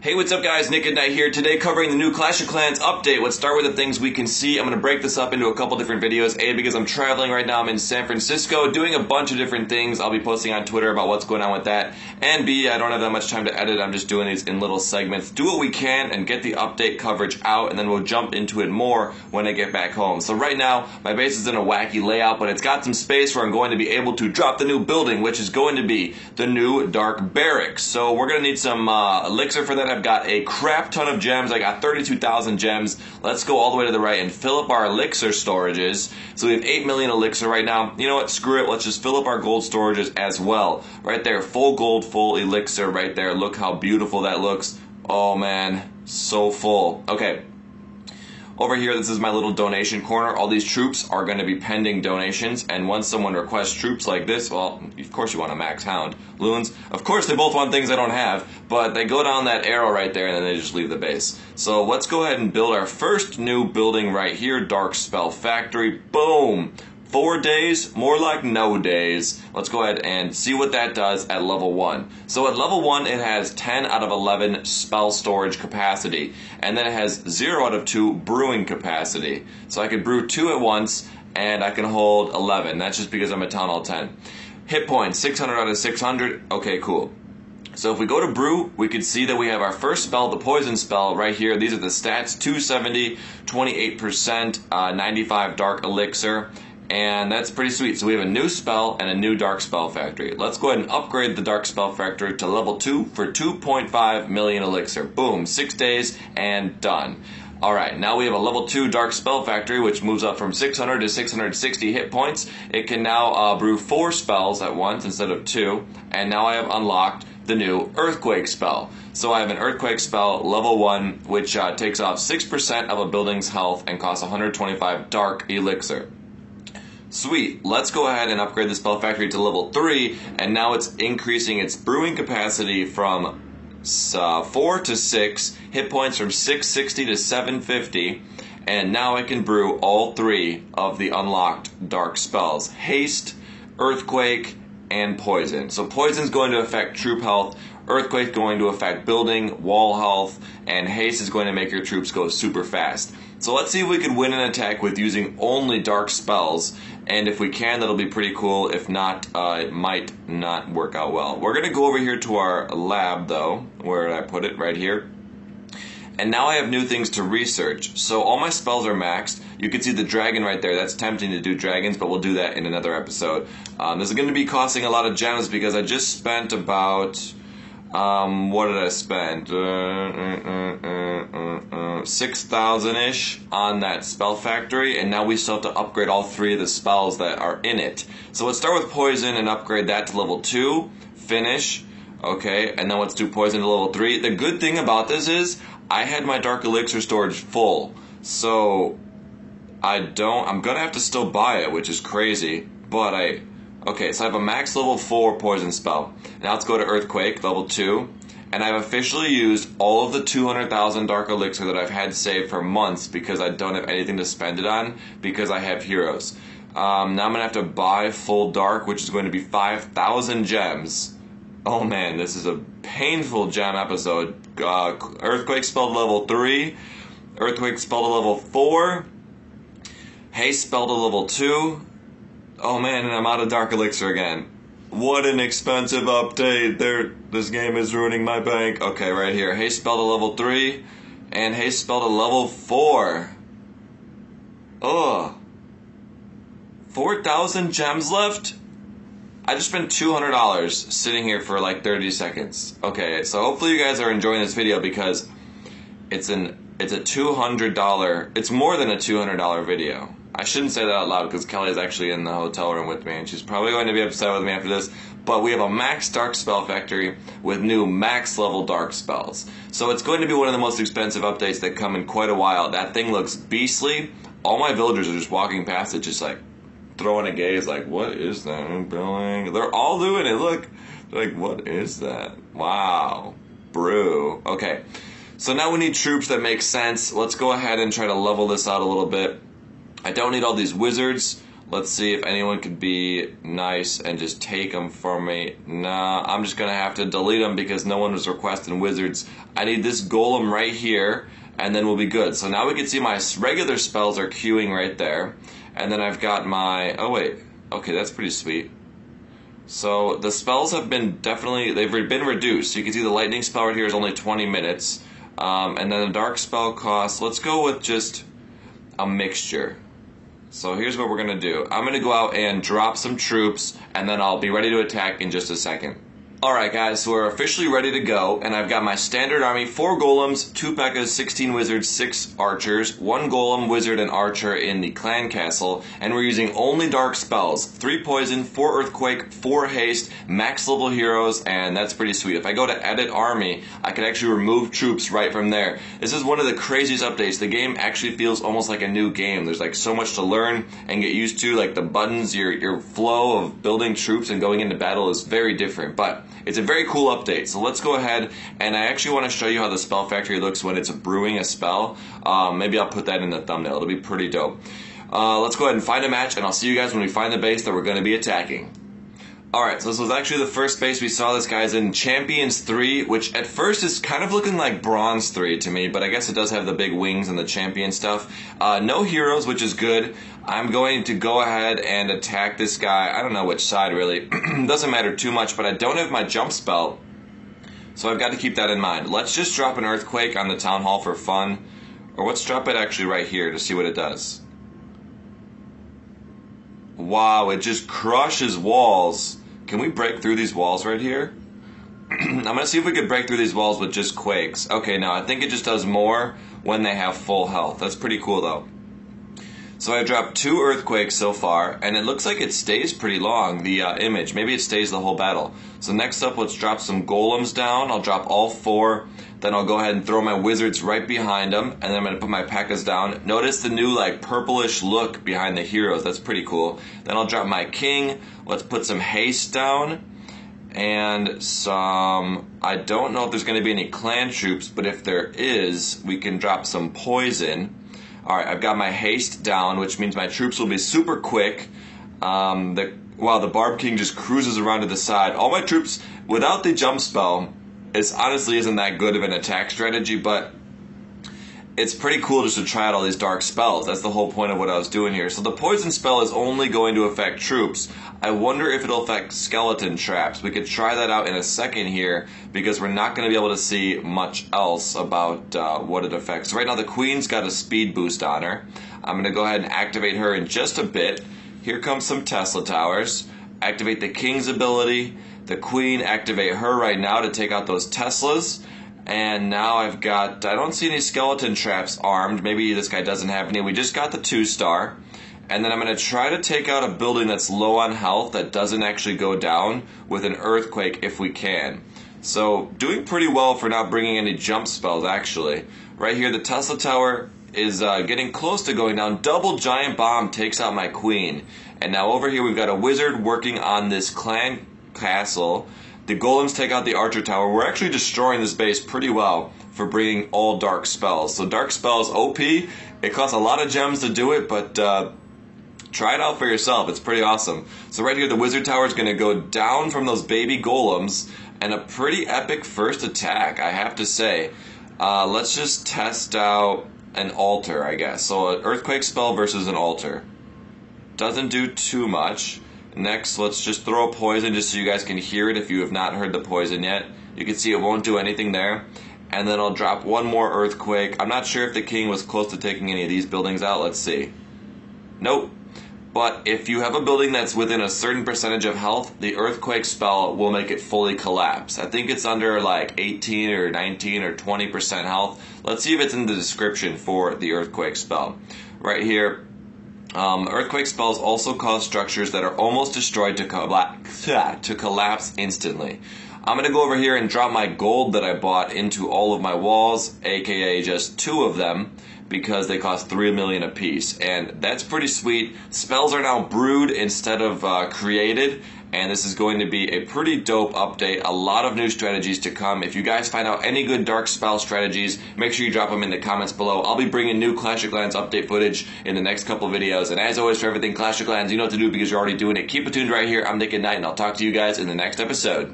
Hey, what's up guys, Nick and Knight here, today covering the new Clash of Clans update. Let's start with the things we can see. I'm going to break this up into a couple different videos. A, because I'm traveling right now, I'm in San Francisco doing a bunch of different things. I'll be posting on Twitter about what's going on with that. And B, I don't have that much time to edit, I'm just doing these in little segments. Do what we can and get the update coverage out, and then we'll jump into it more when I get back home. So right now, my base is in a wacky layout, but it's got some space where I'm going to be able to drop the new building, which is going to be the new Dark Barracks. So we're going to need some elixir for that. I've got a crap ton of gems. I got 32,000 gems. Let's go all the way to the right and fill up our elixir storages. So we have 8 million elixir right now. You know what? Screw it. Let's just fill up our gold storages as well. Right there. Full gold, full elixir right there. Look how beautiful that looks. Oh man. So full. Okay. Over here, this is my little donation corner. All these troops are going to be pending donations, and once someone requests troops like this, well, of course you want a max hound. Loons, of course they both want things I don't have, but they go down that arrow right there and then they just leave the base. So let's go ahead and build our first new building right here, Dark Spell Factory. Boom! 4 days, more like no days. Let's go ahead and see what that does at level 1. So at level 1, it has 10 out of 11 spell storage capacity, and then it has 0 out of 2 brewing capacity. So I could brew 2 at once, and I can hold 11. That's just because I'm at Town Hall 10. Hit points, 600 out of 600. Okay, cool. So if we go to brew, we can see that we have our first spell, the poison spell, right here. These are the stats: 270, 28%, 95 dark elixir. And that's pretty sweet. So we have a new spell and a new Dark Spell Factory. Let's go ahead and upgrade the Dark Spell Factory to level 2 for 2.5 million elixir. Boom, 6 days and done. Alright, now we have a level 2 Dark Spell Factory, which moves up from 600 to 660 hit points. It can now brew 4 spells at once instead of 2. And now I have unlocked the new Earthquake spell. So I have an Earthquake spell, level 1, which takes off 6% of a building's health and costs 125 dark elixir. Sweet. Let's go ahead and upgrade the Spell Factory to level 3, and now it's increasing its brewing capacity from 4 to 6, hit points from 660 to 750, and now I can brew all 3 of the unlocked dark spells: Haste, Earthquake, and Poison. So Poison's going to affect troop health, Earthquake's going to affect building, wall health, and Haste is going to make your troops go super fast. So let's see if we can win an attack with using only dark spells, and if we can, that'll be pretty cool. If not, it might not work out well. We're going to go over here to our lab, though. Where did I put it? Right here. And now I have new things to research. So all my spells are maxed. You can see the dragon right there. That's tempting to do dragons, but we'll do that in another episode. This is going to be costing a lot of gems because I just spent about... what did I spend? 6,000-ish on that spell factory, and now we still have to upgrade all 3 of the spells that are in it. So let's start with Poison and upgrade that to level 2. Finish. Okay, and then let's do Poison to level 3. The good thing about this is I had my Dark Elixir storage full, so I'm gonna have to still buy it, which is crazy, but okay, so I have a max level 4 poison spell. Now let's go to Earthquake, level 2. And I've officially used all of the 200,000 Dark Elixir that I've had saved for months because I don't have anything to spend it on because I have heroes. Now I'm going to have to buy full Dark, which is going to be 5,000 gems. Oh man, this is a painful gem episode. Earthquake spell to level 3. Earthquake spell to level 4. Haste spell to level 2. Oh man, and I'm out of Dark Elixir again. What an expensive update. This game is ruining my bank. Okay, right here. Haste spell to level 3. And haste spell to level 4. Ugh. 4,000 gems left? I just spent $200 sitting here for like 30 seconds. Okay, so hopefully you guys are enjoying this video because it's a $200... It's more than a $200 video. I shouldn't say that out loud because Kelly is actually in the hotel room with me and she's probably going to be upset with me after this. But we have a max Dark Spell Factory with new max level dark spells. So it's going to be one of the most expensive updates that come in quite a while. That thing looks beastly. All my villagers are just walking past it just like throwing a gaze like, what is that new building? They're all doing it, look. They're like, what is that? Wow. Brew. Okay. So now we need troops that make sense. Let's go ahead and try to level this out a little bit. I don't need all these wizards. Let's see if anyone could be nice and just take them from me. Nah, I'm just going to have to delete them because no one was requesting wizards. I need this golem right here, and then we'll be good. So now we can see my regular spells are queuing right there. And then I've got my... Oh, wait. Okay, that's pretty sweet. So the spells have been they've been reduced. So you can see the lightning spell right here is only 20 minutes. And then the dark spell costs, let's go with just a mixture. So here's what we're going to do. I'm going to go out and drop some troops, and then I'll be ready to attack in just a second. Alright guys, so we're officially ready to go, and I've got my standard army, 4 golems, 2 P.E.K.K.A.s, 16 wizards, 6 archers, 1 golem, wizard, and archer in the clan castle, and we're using only dark spells. 3 poison, 4 earthquake, 4 haste, max level heroes, and that's pretty sweet. If I go to edit army, I can actually remove troops right from there. This is one of the craziest updates. The game actually feels almost like a new game. There's like so much to learn and get used to, like the buttons, your flow of building troops and going into battle is very different, but it's a very cool update. So let's go ahead, and I actually want to show you how the spell factory looks when it's brewing a spell. Maybe I'll put that in the thumbnail. It'll be pretty dope. Let's go ahead and find a match, and I'll see you guys when we find the base that we're going to be attacking. Alright, so this was actually the first base we saw. This guy's in Champions 3, which at first is kind of looking like Bronze 3 to me, but I guess it does have the big wings and the champion stuff. No heroes, which is good. I'm going to go ahead and attack this guy. I don't know which side, really. Doesn't matter too much, but I don't have my jump spell, so I've got to keep that in mind. Let's just drop an Earthquake on the Town Hall for fun. Or let's drop it actually right here to see what it does. Wow, it just crushes walls. Can we break through these walls right here? I'm going to see if we can break through these walls with just quakes. Okay, no, I think it just does more when they have full health. That's pretty cool, though. So I dropped 2 earthquakes so far, and it looks like it stays pretty long, the image. Maybe it stays the whole battle. So next up, let's drop some golems down. I'll drop all 4. Then I'll go ahead and throw my wizards right behind them, and then I'm going to put my P.E.K.K.A.s down. Notice the new like purplish look behind the heroes. That's pretty cool. Then I'll drop my king. Let's put some haste down. And some... I don't know if there's going to be any clan troops, but if there is, we can drop some poison. Alright, I've got my haste down, which means my troops will be super quick. Wow, the Barb King just cruises around to the side. All my troops, without the jump spell, it honestly isn't that good of an attack strategy, but it's pretty cool just to try out all these dark spells. That's the whole point of what I was doing here. So the poison spell is only going to affect troops. I wonder if it'll affect skeleton traps. We could try that out in a second here because we're not going to be able to see much else about what it affects. So right now the queen's got a speed boost on her. I'm going to go ahead and activate her in just a bit. Here comes some Tesla towers. Activate the king's ability. The queen, activate her right now to take out those Teslas. And now I've got, I don't see any skeleton traps armed. Maybe this guy doesn't have any. We just got the 2-star. And then I'm going to try to take out a building that's low on health that doesn't actually go down with an earthquake if we can. So doing pretty well for not bringing any jump spells actually. Right here the Tesla tower is getting close to going down. Double giant bomb takes out my queen. And now over here we've got a wizard working on this clan castle. The golems take out the archer tower. We're actually destroying this base pretty well for bringing all dark spells. So dark spells OP. It costs a lot of gems to do it, but try it out for yourself. It's pretty awesome. So right here the wizard tower is going to go down from those baby golems, and a pretty epic first attack, I have to say. Let's just test out an altar, I guess. So an earthquake spell versus an altar. Doesn't do too much. Next, let's just throw a poison just so you guys can hear it if you have not heard the poison yet. You can see it won't do anything there. And then I'll drop one more earthquake. I'm not sure if the king was close to taking any of these buildings out. Let's see. Nope. But if you have a building that's within a certain percentage of health, the earthquake spell will make it fully collapse. I think it's under like 18 or 19 or 20% health. Let's see if it's in the description for the earthquake spell. Right here. Earthquake spells also cause structures that are almost destroyed to collapse instantly. I'm going to go over here and drop my gold that I bought into all of my walls, aka just 2 of them, because they cost 3 million a piece, and that's pretty sweet. Spells are now brewed instead of created, and this is going to be a pretty dope update. A lot of new strategies to come. If you guys find out any good dark spell strategies, make sure you drop them in the comments below. I'll be bringing new Clash of Clans update footage in the next couple videos, and as always, for everything Clash of Clans, you know what to do because you're already doing it. Keep it tuned right here. I'm Nick at Night, and I'll talk to you guys in the next episode.